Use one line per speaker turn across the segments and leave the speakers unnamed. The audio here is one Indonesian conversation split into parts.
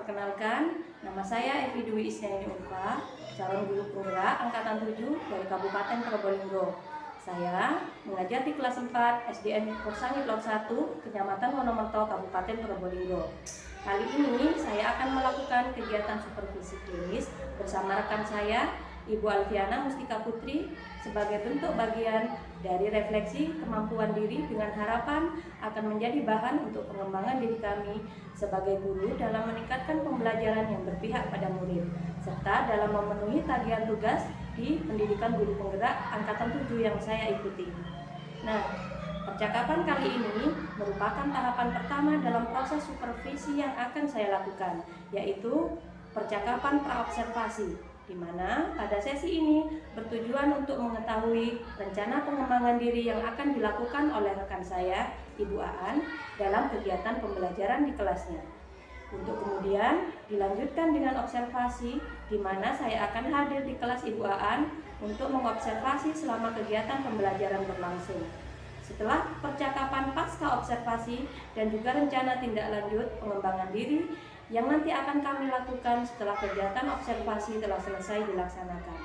Perkenalkan, nama saya Evi Dwi Isniani Ulfa, calon guru penggerak angkatan 7 dari Kabupaten Probolinggo. Saya mengajar di kelas 4 SDN Korsangit Lot 1, Kecamatan Wonomerto, Kabupaten Probolinggo. Kali ini saya akan melakukan kegiatan supervisi klinis bersama rekan saya, Ibu Alfiana Mustika Putri, sebagai bentuk bagian dari refleksi kemampuan diri dengan harapan akan menjadi bahan untuk pengembangan diri kami sebagai guru dalam meningkatkan pembelajaran yang berpihak pada murid, serta dalam memenuhi tagihan tugas di pendidikan guru penggerak angkatan 7 yang saya ikuti. Nah, percakapan kali ini merupakan tahapan pertama dalam proses supervisi yang akan saya lakukan, yaitu percakapan praobservasi, di mana pada sesi ini bertujuan untuk mengetahui rencana pengembangan diri yang akan dilakukan oleh rekan saya, Ibu Aan, dalam kegiatan pembelajaran di kelasnya. Untuk kemudian dilanjutkan dengan observasi, di mana saya akan hadir di kelas Ibu Aan untuk mengobservasi selama kegiatan pembelajaran berlangsung. Setelah percakapan pasca observasi dan juga rencana tindak lanjut pengembangan diri yang nanti akan kami lakukan setelah kegiatan observasi telah selesai dilaksanakan.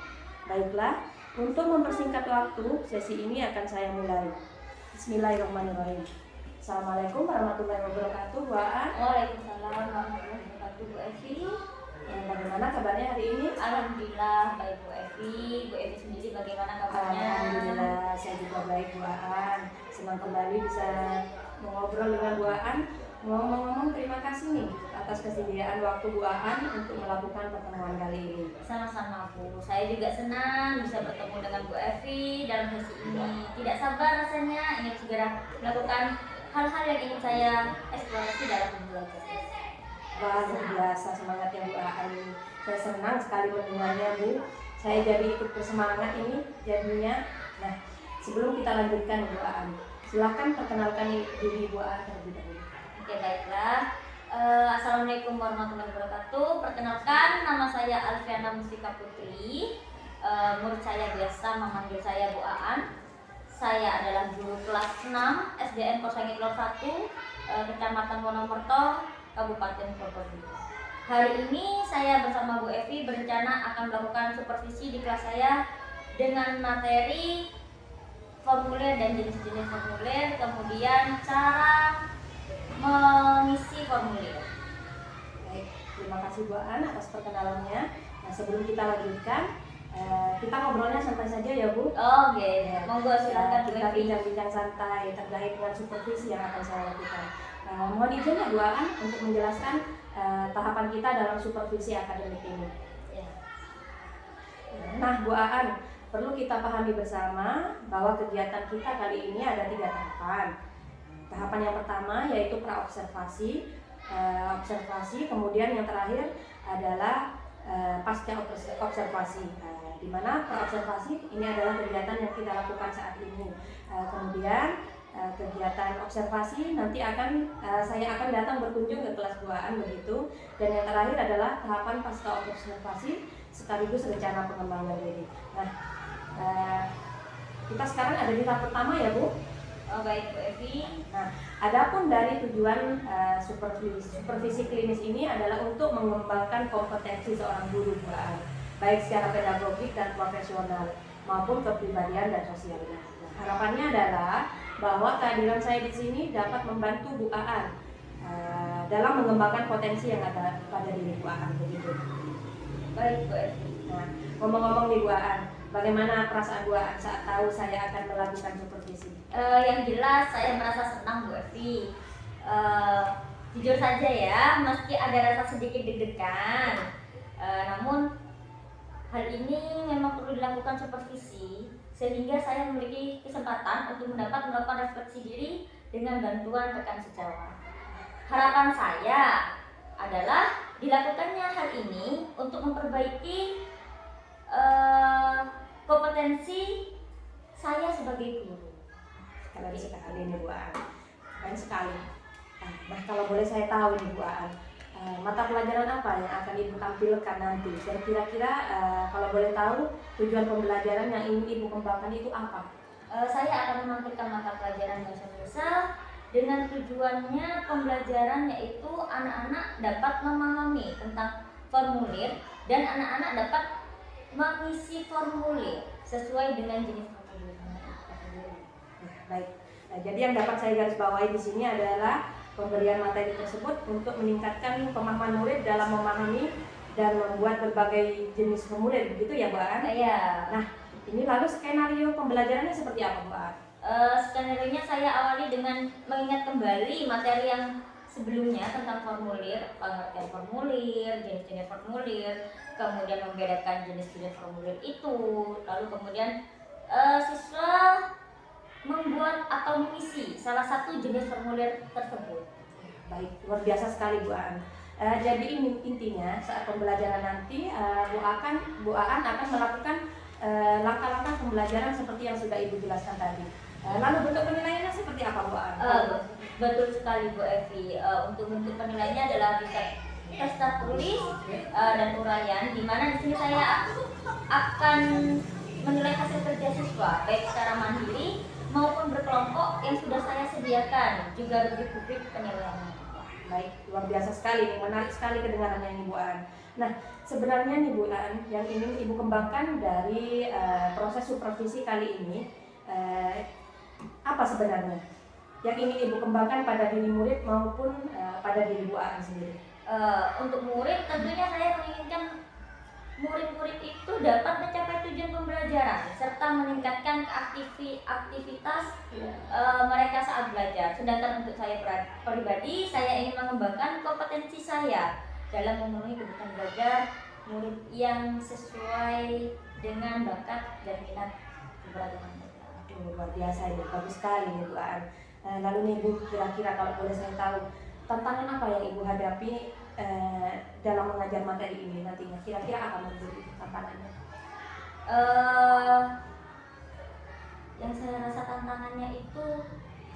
Baiklah, untuk mempersingkat waktu, sesi ini akan saya mulai. Bismillahirrahmanirrahim. Assalamualaikum warahmatullahi wabarakatuh, Bu Aan.
Waalaikumsalam warahmatullahi wabarakatuh, Bu Evi.
Bagaimana kabarnya hari ini?
Alhamdulillah baik, Bu Evi. Bu Evi sendiri bagaimana kabarnya?
Alhamdulillah, saya juga baik, Bu Aan. Senang kembali bisa mengobrol dengan Bu Aan. Ngomong-ngomong, terima kasih nih atas kesediaan waktu Bu Aan untuk melakukan pertemuan kali ini.
Sama-sama, Bu. Saya juga senang bisa bertemu dengan Bu Evi dalam sesi ini. Tidak sabar rasanya ingin segera melakukan hal-hal yang ingin saya eksplorasi dalam belajar.
Wah, luar biasa semangatnya Bu Aan ini. Saya senang sekali mendengarnya, Bu. Saya jadi ikut bersemangat ini jadinya. Nah, sebelum kita lanjutkan Bu Aan, silakan perkenalkan diri Bu Aan terlebih dahulu.
Oke, baiklah. Assalamualaikum warahmatullahi wabarakatuh. Perkenalkan, nama saya Alfiana Mustika Putri. Murid saya biasa memanggil saya Bu Aan. Saya adalah guru kelas 6 SDN Korsangit Lot 1, Kecamatan Wonomerto, Kabupaten Probolinggo. Hari ini saya bersama Bu Evi berencana akan melakukan supervisi di kelas saya dengan materi formulir dan jenis-jenis formulir, kemudian cara mengisi formulir.
Baik, terima kasih Bu Aan atas perkenalannya. Nah, sebelum kita lanjutkan, kita ngobrolnya santai saja ya Bu.
Oke, monggo silakan Bu
Kita
Evi.
bincang-bincang santai terkait dengan supervisi yang akan saya lakukan. Mohon izin ya Bu Aan untuk menjelaskan tahapan kita dalam supervisi akademik ini.
Ya.
Nah, Bu Aan, perlu kita pahami bersama bahwa kegiatan kita kali ini ada 3 tahapan. Tahapan yang pertama yaitu praobservasi, observasi, kemudian yang terakhir adalah pasca observasi, di mana praobservasi ini adalah kegiatan yang kita lakukan saat ini. Kemudian kegiatan observasi nanti saya akan datang berkunjung ke kelas 2-an begitu, dan yang terakhir adalah tahapan pasca observasi sekaligus rencana pengembangan diri. Nah, kita sekarang ada di tahap pertama ya Bu.
Oh, baik Bu Evi.
Nah, adapun dari tujuan supervisi klinis ini adalah untuk mengembangkan kompetensi seorang guru, baik secara pedagogik dan profesional maupun kepribadian dan sosialnya. Nah, harapannya adalah bahwa kehadiran saya di sini dapat membantu Bu Aan dalam mengembangkan potensi yang ada pada diri Bu Aan begitu.
Baik Bu Evi.
Nah, ngomong-ngomong nih Bu Aan, bagaimana perasaan Bu Aan saat tahu saya akan melakukan supervisi?
Yang jelas saya merasa senang Bu Evi. Jujur saja ya, meski ada rasa sedikit deg-degan, namun hal ini memang perlu dilakukan supervisi sehingga saya memiliki kesempatan untuk melakukan refleksi diri dengan bantuan rekan sejawat. Harapan saya adalah dilakukannya hal ini untuk memperbaiki kompetensi saya sebagai guru.
Sekali nih Bu Aan, keren sekali. Nah, kalau boleh saya tahu nih Bu Aan, mata pelajaran apa yang akan Ibu tampilkan nanti? Dan kira-kira kalau boleh tahu tujuan pembelajaran yang ingin Ibu kembangkan itu apa?
Saya akan menampilkan mata pelajaran bahasa Indonesia, dengan tujuannya pembelajaran yaitu anak-anak dapat memahami tentang formulir dan anak-anak dapat mengisi formulir sesuai dengan jenis formulir.
Ya, baik. Nah, jadi yang dapat saya garis bawahi di sini adalah pemberian materi tersebut untuk meningkatkan pemahaman murid dalam memahami dan membuat berbagai jenis formulir, begitu ya Bu Aan?
Ya.
Nah, ini lalu skenario pembelajarannya seperti apa Bu Aan?
Skenario-nya saya awali dengan mengingat kembali materi yang sebelumnya tentang formulir, pengertian formulir, jenis-jenis formulir, kemudian membedakan jenis-jenis formulir itu, lalu kemudian siswa membuat atau mengisi salah satu jenis formulir tersebut.
Baik, luar biasa sekali Bu Aan. Jadi ini intinya saat pembelajaran nanti Bu Aan akan melakukan langkah-langkah pembelajaran seperti yang sudah Ibu jelaskan tadi. Lalu bentuk penilaiannya seperti apa Bu Aan?
Betul sekali Bu Evi. Untuk bentuk penilaiannya adalah bisa testa tulis dan uraian, di mana di sini saya akan menilai hasil kerja siswa baik secara mandiri maupun berkelompok yang sudah saya sediakan, juga rubrik-rubrik penilaiannya.
Baik, luar biasa sekali, menarik sekali kedengarannya ini Bu Aan. Nah, sebenarnya nih Bu Aan, yang ingin Ibu kembangkan dari proses supervisi kali ini apa sebenarnya yang ingin Ibu kembangkan pada diri murid maupun pada diri Bu Aan sendiri?
Untuk murid tentunya saya menginginkan murid-murid itu dapat mencapai tujuan pembelajaran serta meningkatkan aktivitas mereka saat belajar. Sedangkan untuk saya pribadi, saya ingin mengembangkan kompetensi saya dalam memenuhi kebutuhan belajar murid yang sesuai dengan bakat dan minat keberagaman mereka.
Luar biasa ini, bagus sekali nih Bu Aan. Lalu nih Bu, kira-kira kalau boleh saya tahu, tantangan apa yang Ibu hadapi dalam mengajar materi ini nantinya? Kira-kira apa menjadi tantangannya?
Yang saya rasa tantangannya itu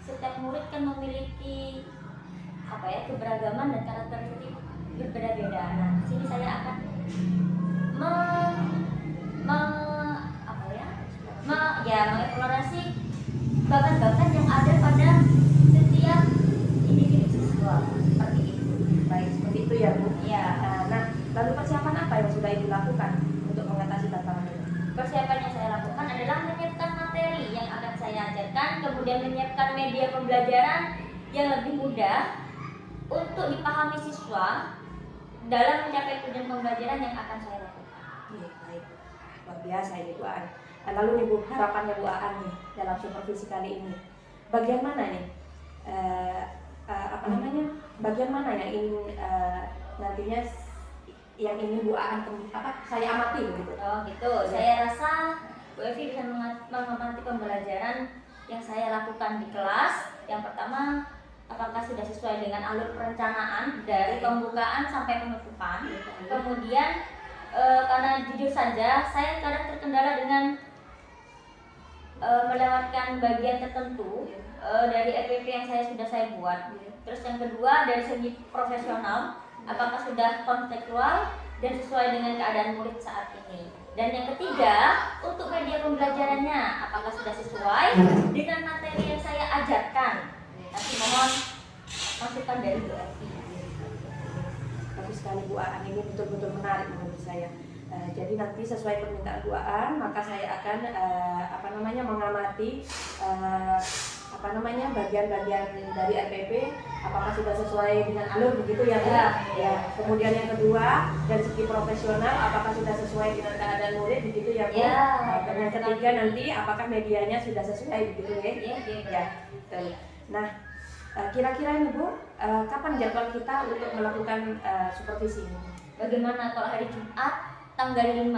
setiap murid kan memiliki keberagaman dan karakteristik berbeda-beda. Nah, di sini saya akan mengeksplorasi bakat-bakat yang ada pada setiap individu siswa, seperti itu.
Baik, seperti itu ya Bu.
Ya.
Nah, lalu persiapan apa yang sudah Ibu lakukan untuk mengatasi tantangan ini?
Persiapan yang saya lakukan adalah menyiapkan materi yang akan saya ajarkan, kemudian menyiapkan media pembelajaran yang lebih mudah untuk dipahami siswa dalam mencapai tujuan pembelajaran yang akan saya lakukan.
Iya, baik. Luar biasa ini Bu Aan. Lalu nih Bu, harapannya Bu Aan nih dalam supervisi kali ini. Bagian mana nih? Bagian mana yang ingin nantinya yang ingin Bu Aan saya amati begitu?
Oh gitu. Ya. Saya rasa Bu Evi bisa mengamati pembelajaran yang saya lakukan di kelas. Yang pertama, apakah sudah sesuai dengan alur perencanaan dari pembukaan sampai penutupan. Kemudian karena jujur saja saya kadang terkendala dengan melewatkan bagian tertentu dari RPP yang sudah saya buat. Terus yang kedua, dari segi profesional, apakah sudah kontekstual dan sesuai dengan keadaan murid saat ini. Dan yang ketiga, untuk media pembelajarannya, apakah sudah sesuai dengan materi yang saya ajarkan. Tapi mohon masukan dari Bu Evi.
Bagus sekali Bu Aan, ini betul-betul menarik menurut saya. Jadi nanti sesuai permintaan Bu Aan, maka saya akan mengamati bagian-bagian dari RPP, apakah sudah sesuai dengan alur begitu ya Bu? Ya. Kemudian yang kedua, dari segi profesional, apakah sudah sesuai dengan keadaan murid begitu ya Bu?
Ya.
Dan yang ketiga nanti, apakah medianya sudah sesuai begitu ya?
Ya.
Nah, kira-kira ini Bu, kapan jadwal kita untuk melakukan supervisi ini?
Bagaimana kalau hari Jumat tanggal 5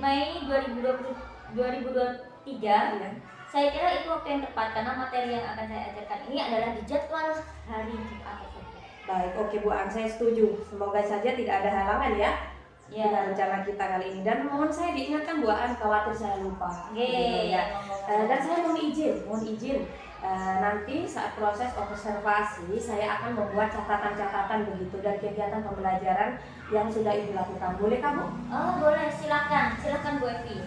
Mei 2023 ya. Saya kira itu waktu yang tepat karena materi yang akan saya ajarkan ini adalah di jadwal hari Jumat.
Baik, oke Bu Aan, saya setuju. Semoga saja tidak ada halangan ya dengan rencana kita kali ini. Dan mohon saya diingatkan Bu Aan, khawatir saya lupa. Dan saya mohon izin. Nanti saat proses observasi saya akan membuat catatan-catatan begitu dari kegiatan pembelajaran yang sudah Ibu lakukan. Boleh Bu?
Oh boleh, silakan Bu Evi.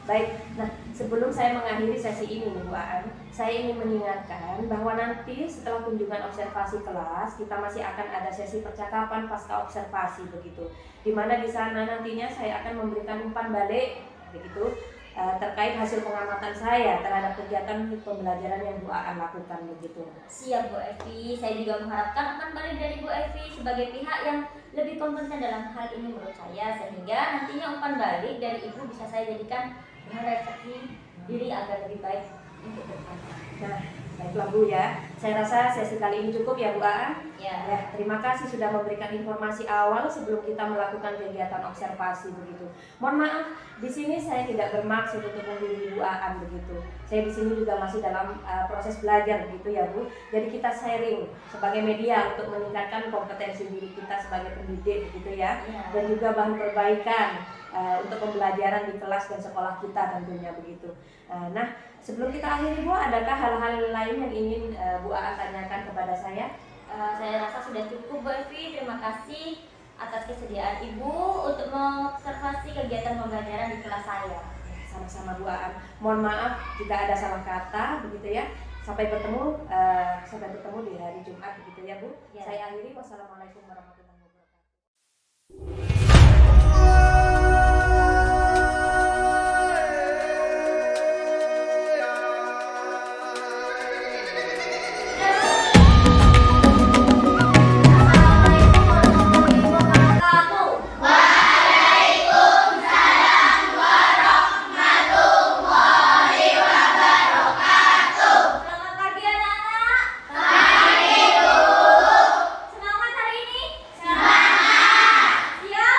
Baik, nah Sebelum saya mengakhiri sesi ini nih Bu Aan, saya ingin mengingatkan bahwa nanti setelah kunjungan observasi kelas, kita masih akan ada sesi percakapan pasca observasi begitu. Di mana di sana nantinya saya akan memberikan umpan balik begitu terkait hasil pengamatan saya terhadap kegiatan pembelajaran yang Bu Aan lakukan begitu.
Siap Bu Evi, saya juga mengharapkan akan balik dari Bu Evi sebagai pihak yang lebih kompeten dalam hal ini menurut saya, sehingga nantinya umpan balik dari Ibu bisa saya jadikan merefleksi diri agar lebih baik untuk depan.
Nah, baiklah Bu ya. Saya rasa sesi kali ini cukup ya Bu Aan.
Ya.
Ya, terima kasih sudah memberikan informasi awal sebelum kita melakukan kegiatan observasi begitu. Mohon maaf, di sini saya tidak bermaksud untuk menggurui Bu Aan begitu. Saya di sini juga masih dalam proses belajar begitu ya Bu. Jadi kita sharing sebagai media untuk meningkatkan kompetensi diri kita sebagai pendidik begitu ya.
Ya.
Dan juga bahan perbaikan untuk pembelajaran di kelas dan sekolah kita tentunya begitu. Nah, sebelum kita akhiri Bu, adakah hal-hal lain yang ingin Bu Aan tanyakan kepada saya?
Saya rasa sudah cukup Bu Evi. Terima kasih atas kesediaan Ibu untuk mengobservasi kegiatan pembelajaran di kelas saya.
Sama-sama Bu Aan. Mohon maaf jika ada salah kata begitu ya. Sampai bertemu di hari Jumat begitu ya Bu.
Ya.
Saya akhiri. Wassalamualaikum warahmatullahi wabarakatuh.
Semangat hari ini. Semangat. Siap.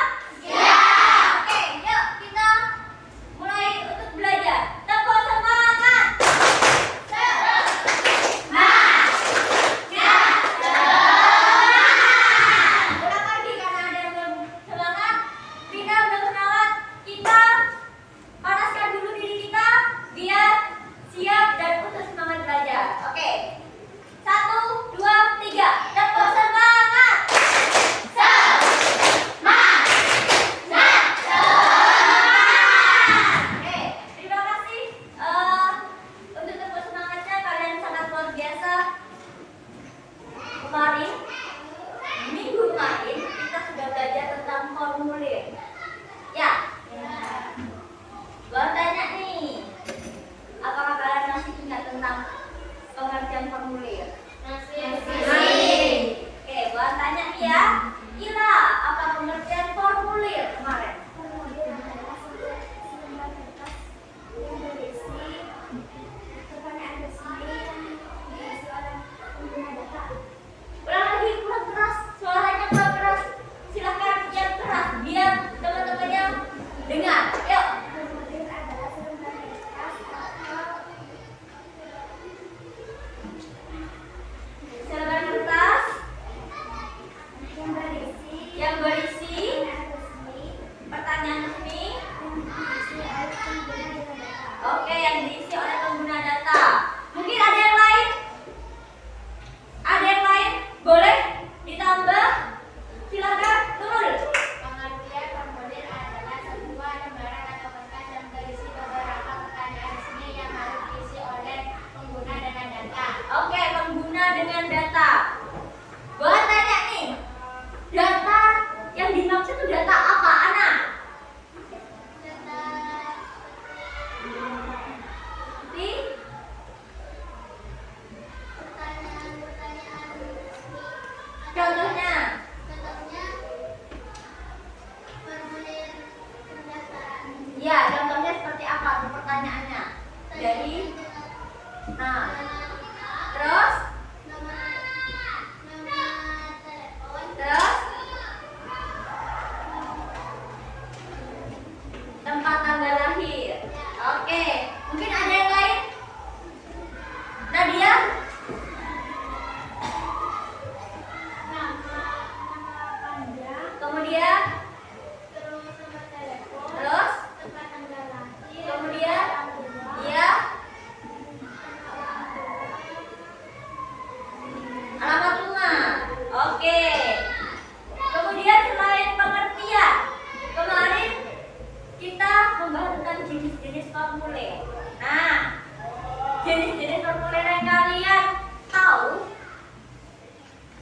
Jenis-jenis formulir yang kalian tahu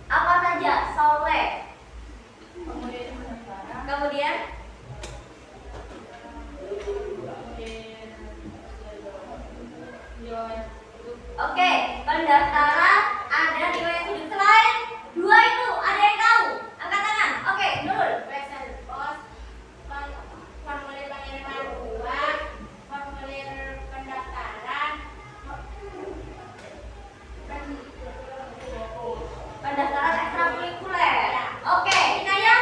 apa saja? Soleh. Kemudian oke, pendaftaran ada riwayat hidup. Selain dua itu, ada yang tahu? Angkat tangan. Oke, Nurul.
Formulir pengiriman uang, formulir pendaftaran,
Pendaftaran ekstrakurikuler. Oke, Inaya,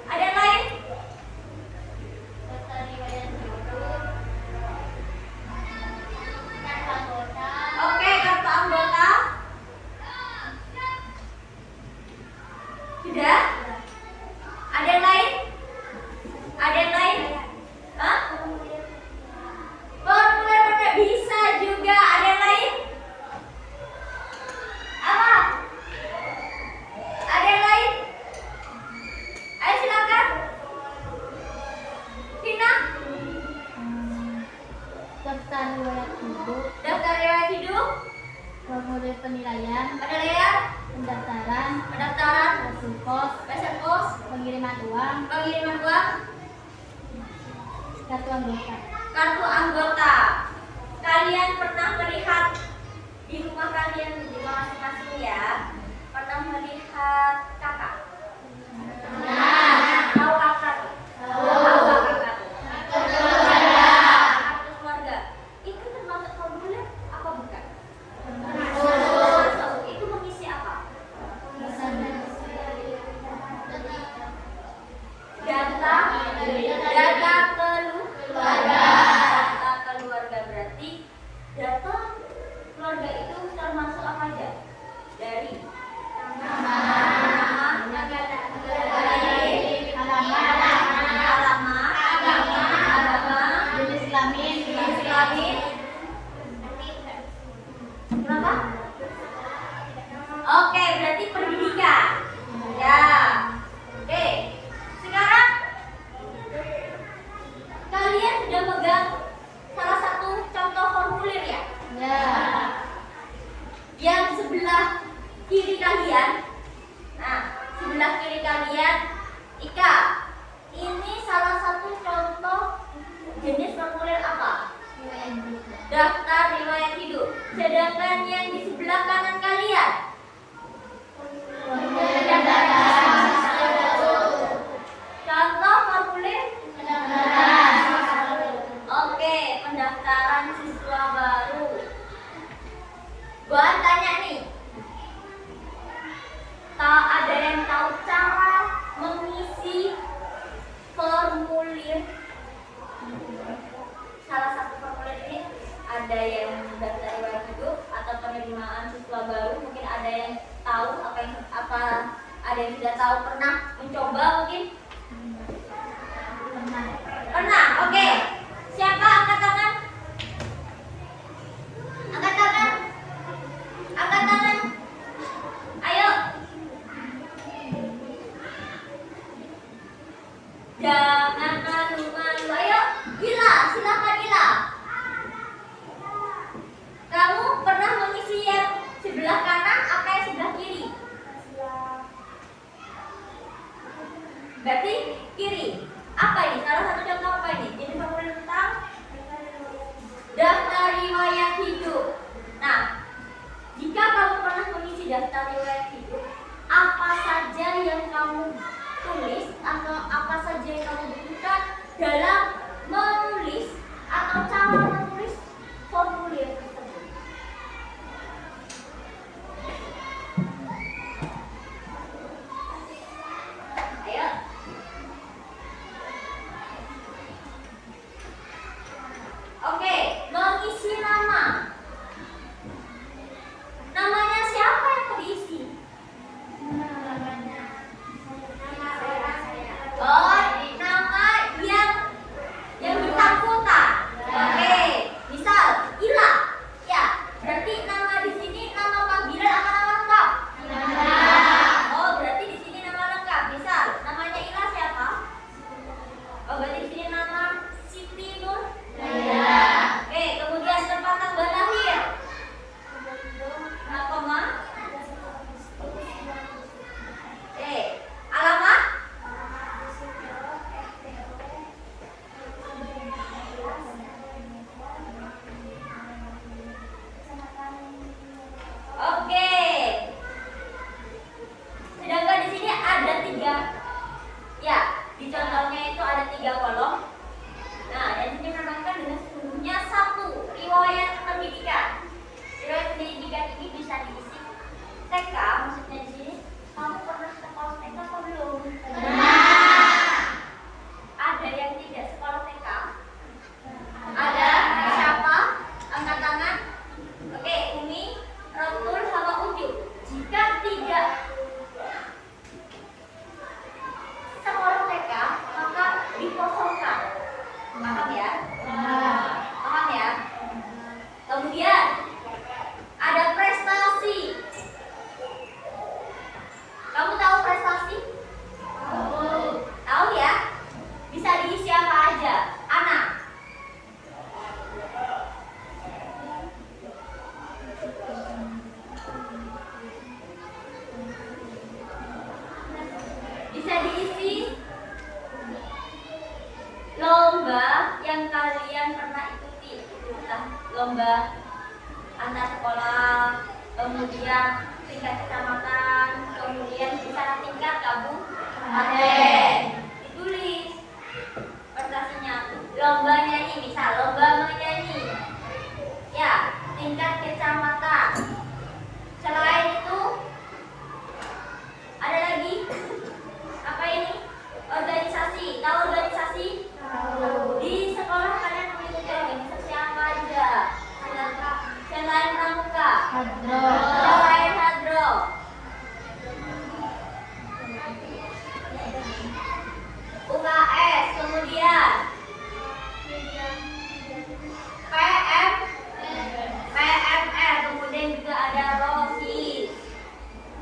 ada yang lain?
daftar riwayat hidup, kartu anggota,
Oke, kartu anggota. Sudah? Ada yang lain? Ada yang lain? Hah? Formulir mana? Bisa juga. Ada yang lain? Apa? Ada yang lain? Ayo silakan. Tina,
daftar riwayat hidup,
daftar riwayat hidup,
formulir penilaian,
penilaian,
pendaftaran,
pendaftaran,
kartu pos,
pesan pos,
pengiriman uang,
pengiriman uang,
kartu anggota.
kartu anggota. Kalian pernah melihat di rumah kalian di masing-masing ya? Pernah melihat kakak? Tahu kakak? Tahu kakak? Kartu keluarga. Itu termasuk formulir apa bukan? Termasuk. Itu mengisi apa? Data keluarga berarti data keluarga itu termasuk apa aja? Dari nama, alamat, agama,
Jenis kelamin,
jenis kelamin. Kenapa? Oke, berarti pendidikan. Ya. Oke. Sekarang kalian sudah megang salah satu contoh formulir ya?
ya,
Yang sebelah kiri kalian. Nah, sebelah kiri kalian, Ika. Ini salah satu contoh jenis formulir apa?
riwayat hidup,
Daftar riwayat hidup. Sedangkan yang di sebelah kanan kalian,
formulir pendaftaran,
contoh formulir.
pendaftaran,
Oke, pendaftaran siswa baru. Gua tanya nih, ada yang tahu cara mengisi formulir? Salah satu formulir ini ada yang daftar riwayat hidup atau penerimaan siswa baru. Mungkin ada yang tahu ada yang tidak tahu, pernah mencoba mungkin? Pernah. Oke. Siapa angkat tangan? Angkat tangan. Angkat tangan. Ayo. Jangan malu-malu. Ayo, Ila, silakan Ila. Kamu pernah mengisi yang sebelah kanan apa yang sebelah kiri? Berarti kiri. Apa ini? Salah satu contoh apa ini? Jenis Paham ya? Paham ya? Kemudian ada prestasi. Kamu tahu prestasi? Tahu ya? Bisa diisi apa aja? Anak. Bisa diisi lomba yang kalian pernah ikuti. Entah lomba antar sekolah, kemudian tingkat kecamatan, kemudian bisa tingkat kabupaten. Ditulis prestasinya. Lomba nyanyi, misal lomba menyanyi. Ya, tingkat kecamatan. Selain itu ada lagi apa ini? Organisasi. Tahu organisasi? Di sekolah kalian mengikuti organisasi apa aja? Selain pramuka. Selain hadro. UKS, kemudian PMR, kemudian juga ada ROSIS.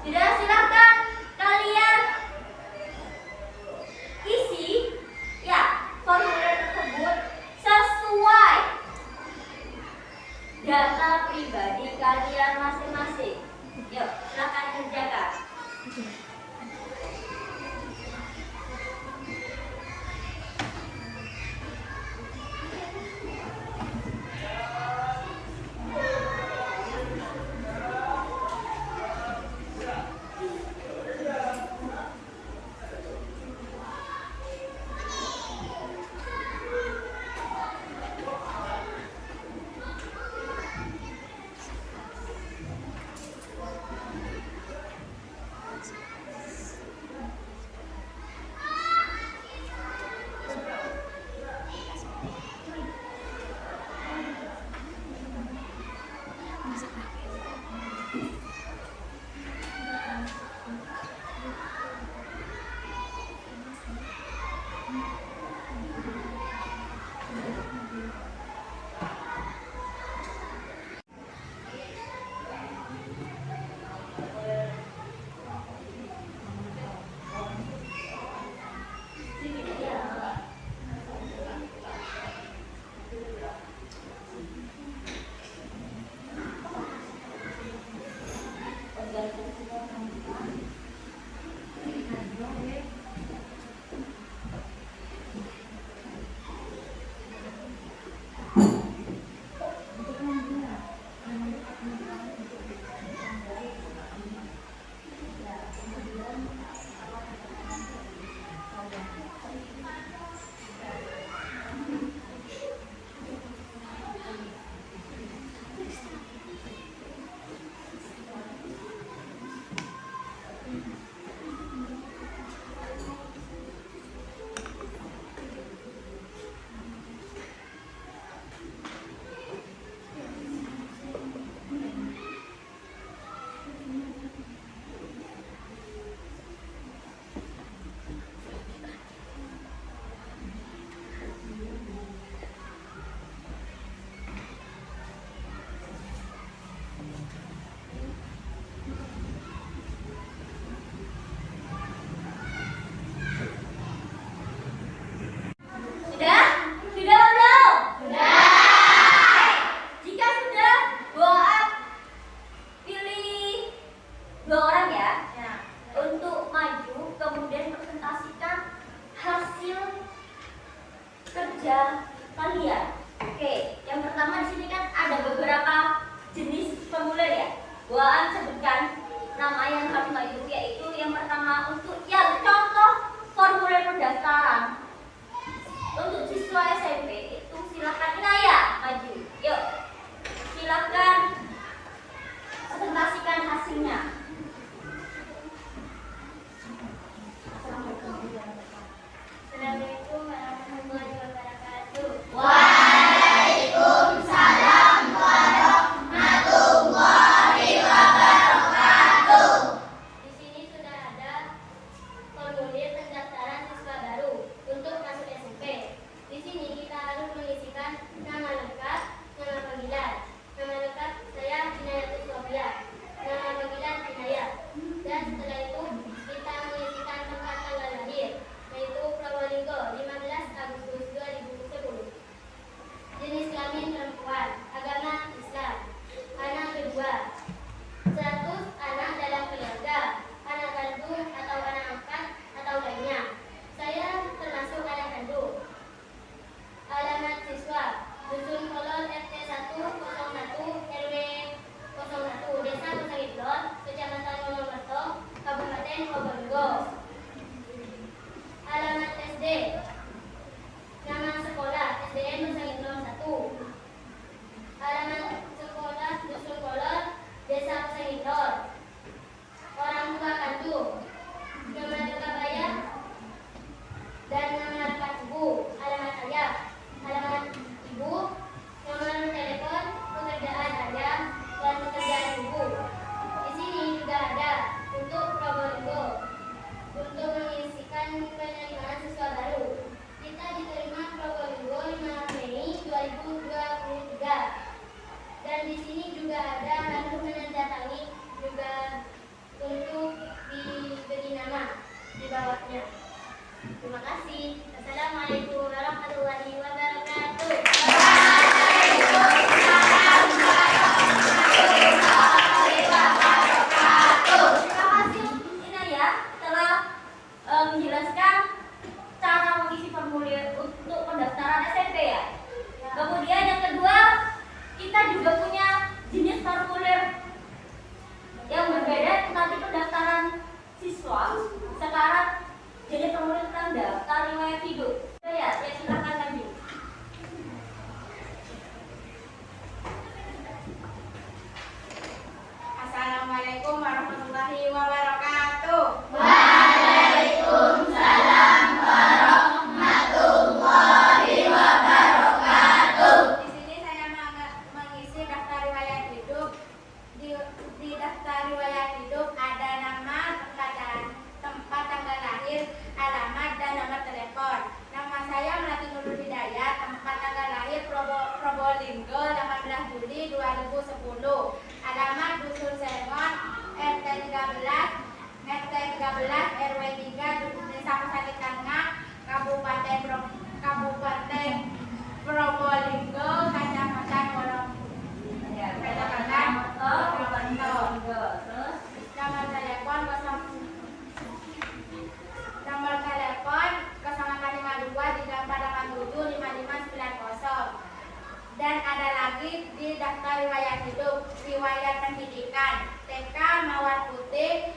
Sudah, silakan kalian isi ya formulir tersebut sesuai data pribadi kalian masing-masing. Yuk, silakan kerjakan.
Waalaikumsalam warahmatullahi wabarakatuh. warahmatullahi wabarakatuh.
Terima kasih Inaya telah menjelaskan cara mengisi formulir untuk pendaftaran SMP ya. Kemudian yang kedua, kita juga punya jenis formulir yang berbeda nanti pendaftaran siswa. Sekarang jenis formulir tentang daftar riwayat hidup. Ya silakan lanjut.
Assalamualaikum warahmatullahi wabarakatuh. Di sini saya mengisi daftar riwayat hidup. Di daftar riwayat hidup ada nama, tempat tanggal lahir, alamat, dan nomor telepon. Nama saya Melati Nurul Hidayat, tempat tanggal lahir Probolinggo 18 Juli 2010. Alamat Dusun Sengon, RT 13 RW 3, Desa Pesakit Tengah, Kabupaten Probolinggo, Kecamatan
Terus
Nomor telepon 0852 dan ada lagi di daftar riwayat hidup, riwayat pendidikan, TK Mawar Putih,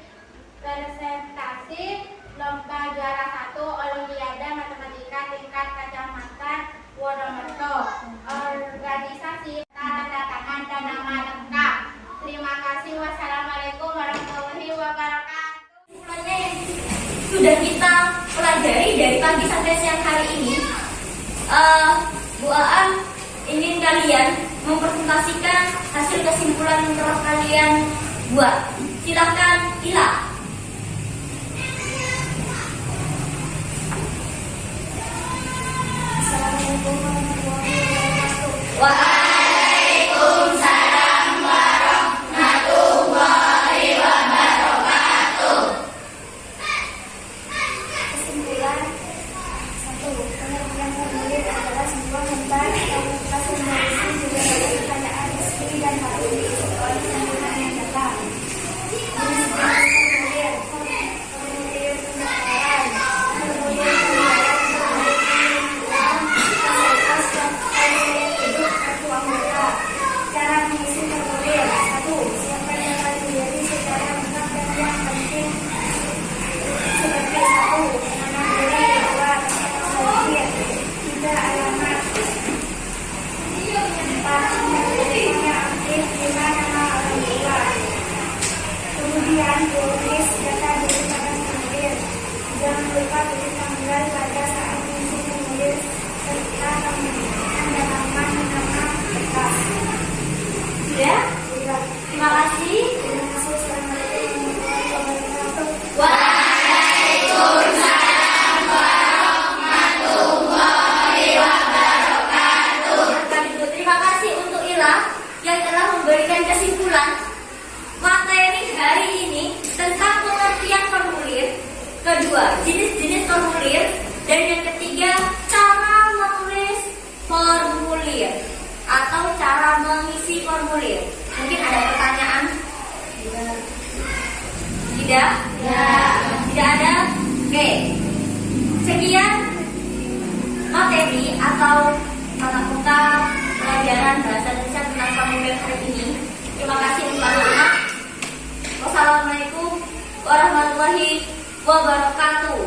presentasi lomba juara 1 Olimpiade Matematika tingkat kecamatan Wonomerto, organisasi tanda tangan dan nama lengkap. Terima kasih. Wassalamualaikum warahmatullahi wabarakatuh.
Semuanya yang sudah kita pelajari dari pagi sampai siang hari ini, Bu Aan ingin kalian mempresentasikan hasil kesimpulan yang telah kalian buat. Silakan Ila.
Assalamualaikum warahmatullahi wabarakatuh.
Waalaikumsalam warahmatullahi wabarakatuh.
Kesimpulan 1. Pengertian formulir adalah sebuah lembar kualifikasi mengisi juga banyak pertanyaan resmi dan harus diisi oleh sambungan yang datang. Formulir pendaftaran, formulir fasilitas dan formulir hidup kartu anggota. Cara mengisi formulir 1. Siapkan data diri secara lengkap dan yang penting seperti 1. Nama diri, 2. Tempat lahir, 3. Alamat, 4. Nomor telepon yang aktif, 5. Nama orang tua. Kemudian tulis data diri pada formulir. Jangan lupa tulis tanggal pada saat mengisi formulir serta tambahkan halaman nama lengkap.
Ya,
Tidak.
terima kasih.
Terima kasih. Assalamualaikum warahmatullahi wabarakatuh.
Waalaikumsalam warahmatullahi wabarakatuh. Terima kasih untuk Ila yang telah memberikan kesimpulan materi hari ini tentang pengertian formulir, kedua jenis-jenis formulir, dan yang ketiga cara menulis formulir atau cara mengisi formulir. Mungkin ada pertanyaan? Tidak? Tidak ada? Oke. Sekian materi atau tatap muka pelajaran bahasa Indonesia tentang formulir hari ini. Terima kasih untuk anak-anak. Wassalamualaikum warahmatullahi wabarakatuh.